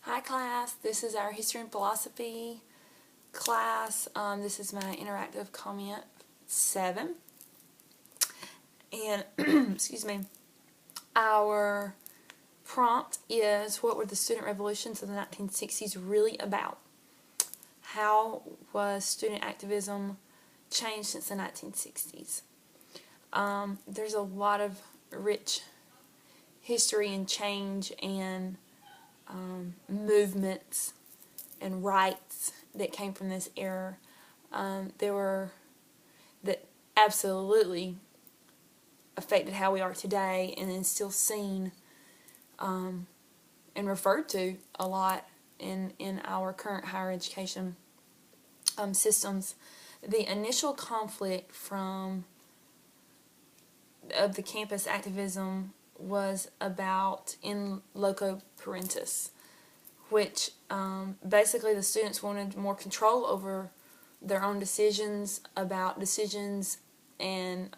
Hi class, this is our History and Philosophy class. This is my interactive comment 7. And, excuse me, our prompt is, what were the student revolutions of the 1960s really about? How was student activism changed since the 1960s? There's a lot of rich history and change and movements and rights that came from this era. There were that absolutely affected how we are today, and then still seen and referred to a lot in our current higher education systems. The initial conflict of the campus activism was about in loco parentis, which basically the students wanted more control over their own decisions about decisions and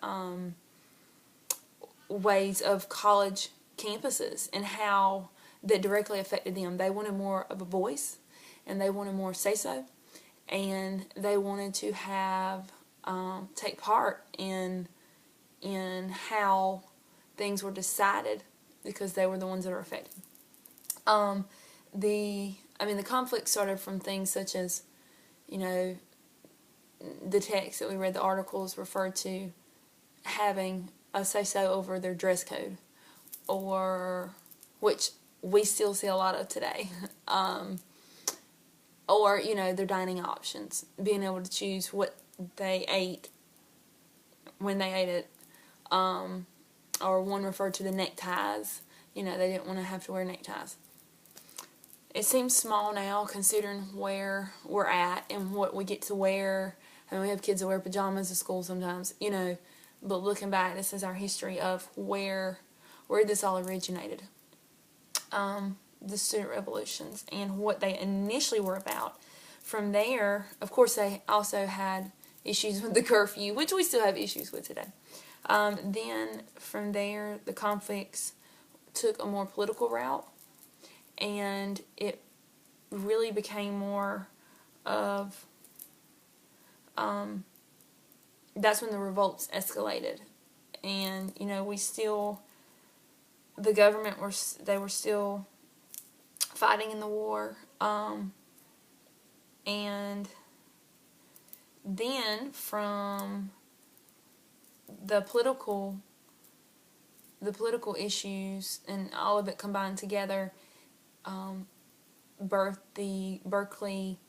ways of college campuses and how that directly affected them. They wanted more of a voice, and they wanted more say-so, and they wanted to have take part in how things were decided, because they were the ones that are affected. The conflict started from things such as, the text that we read, the articles referred to having a say-so over their dress code, or which we still see a lot of today, or their dining options, being able to choose what they ate when they ate it, or one referred to the neckties. They didn't want to have to wear neckties. It seems small now, considering where we're at and what we get to wear. I mean, we have kids that wear pajamas to school sometimes, but looking back, this is our history of where this all originated. The student revolutions and what they initially were about. From there, of course, they also had issues with the curfew, which we still have issues with today. Then from there, the conflicts took a more political route, and it really became more of, that's when the revolts escalated. And, the government were still fighting in the war, and then from the political issues and all of it combined together, birthed the Berkeley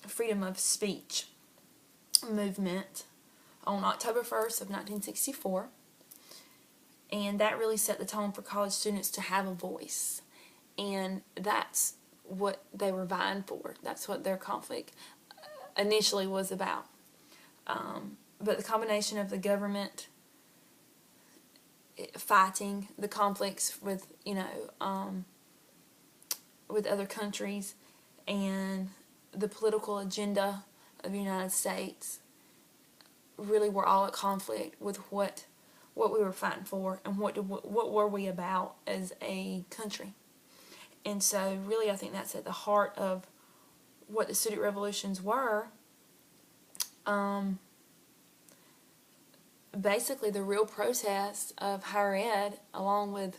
freedom of speech movement on October 1st of 1964. And that really set the tone for college students to have a voice. And that's what they were vying for. That's what their conflict initially was about. But the combination of the government fighting the conflicts with, with other countries, and the political agenda of the United States really were all at conflict with what we were fighting for, and what were we about as a country. And so really I think that's at the heart of what the student revolutions were. Basically the real protest of higher ed, along with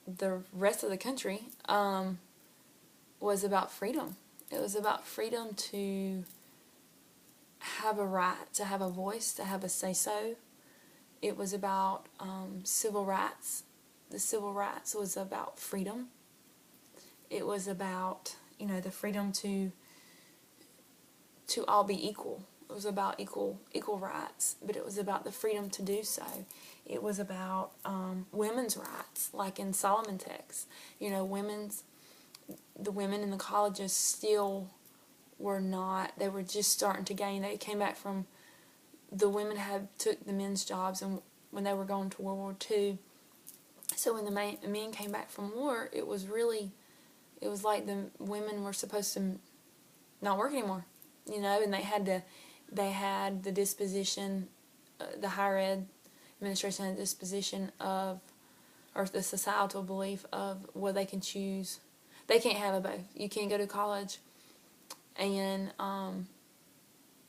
the rest of the country, was about freedom. It was about freedom to have a right, to have a voice, to have a say-so. It was about civil rights. The civil rights was about freedom. It was about, the freedom to all be equal. It was about equal rights, but it was about the freedom to do so. It was about women's rights, like in Solomon text. The women in the colleges still were not, they were just starting to gain. They came back from, the women had took the men's jobs, and when they were going to World War II. So when the men came back from war, it was like the women were supposed to not work anymore, and they had the disposition, the higher ed administration had the disposition of, or the societal belief of, well, they can choose they can't have a both. You can't go to college and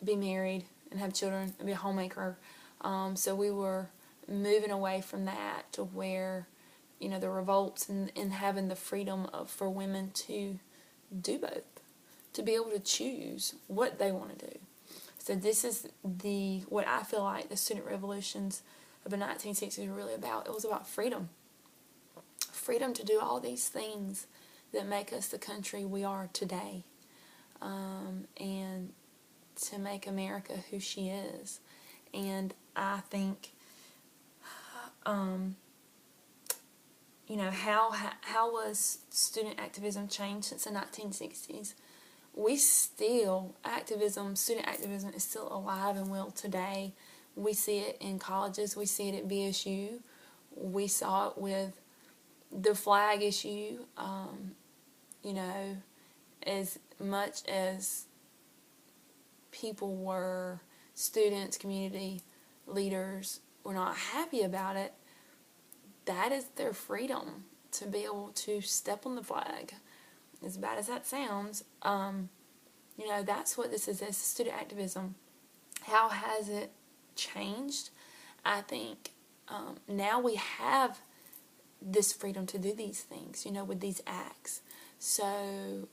be married and have children and be a homemaker. So we were moving away from that to where, the revolts and having the freedom for women to do both, to be able to choose what they want to do. So this is what I feel like the student revolutions of the 1960s were really about. It was about freedom. Freedom to do all these things that make us the country we are today. And to make America who she is. And I think, how was student activism changed since the 1960s? Student activism is still alive and well today. We see it in colleges. We see it at BSU. We saw it with the flag issue. As much as students, community leaders were not happy about it, that is their freedom to be able to step on the flag. As bad as that sounds, that's what this is. It's student activism. How has it changed? I think now we have this freedom to do these things, with these acts. So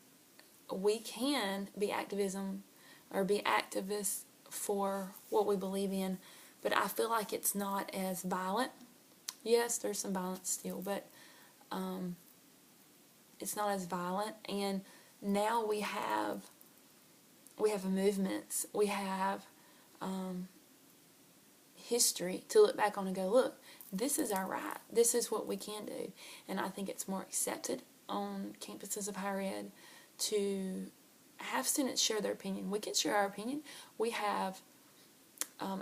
we can be activists for what we believe in, but I feel like it's not as violent. Yes, there's some violence still, but it's not as violent. And now we have movements, we have history to look back on and go, look, this is our right, this is what we can do. And I think it's more accepted on campuses of higher ed to have students share their opinion. We can share our opinion. We have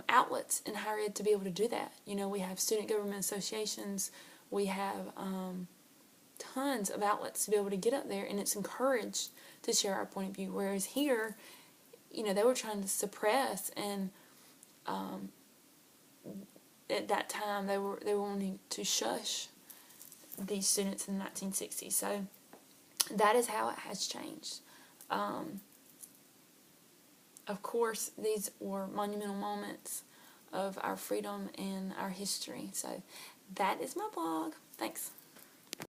outlets in higher ed to be able to do that. We have student government associations. We have tons of outlets to be able to get up there, and it's encouraged to share our point of view. Whereas here, they were trying to suppress, and at that time they were wanting to shush these students in the 1960s. So that is how it has changed. Of course, these were monumental moments of our freedom and our history. So that is my blog. Thanks.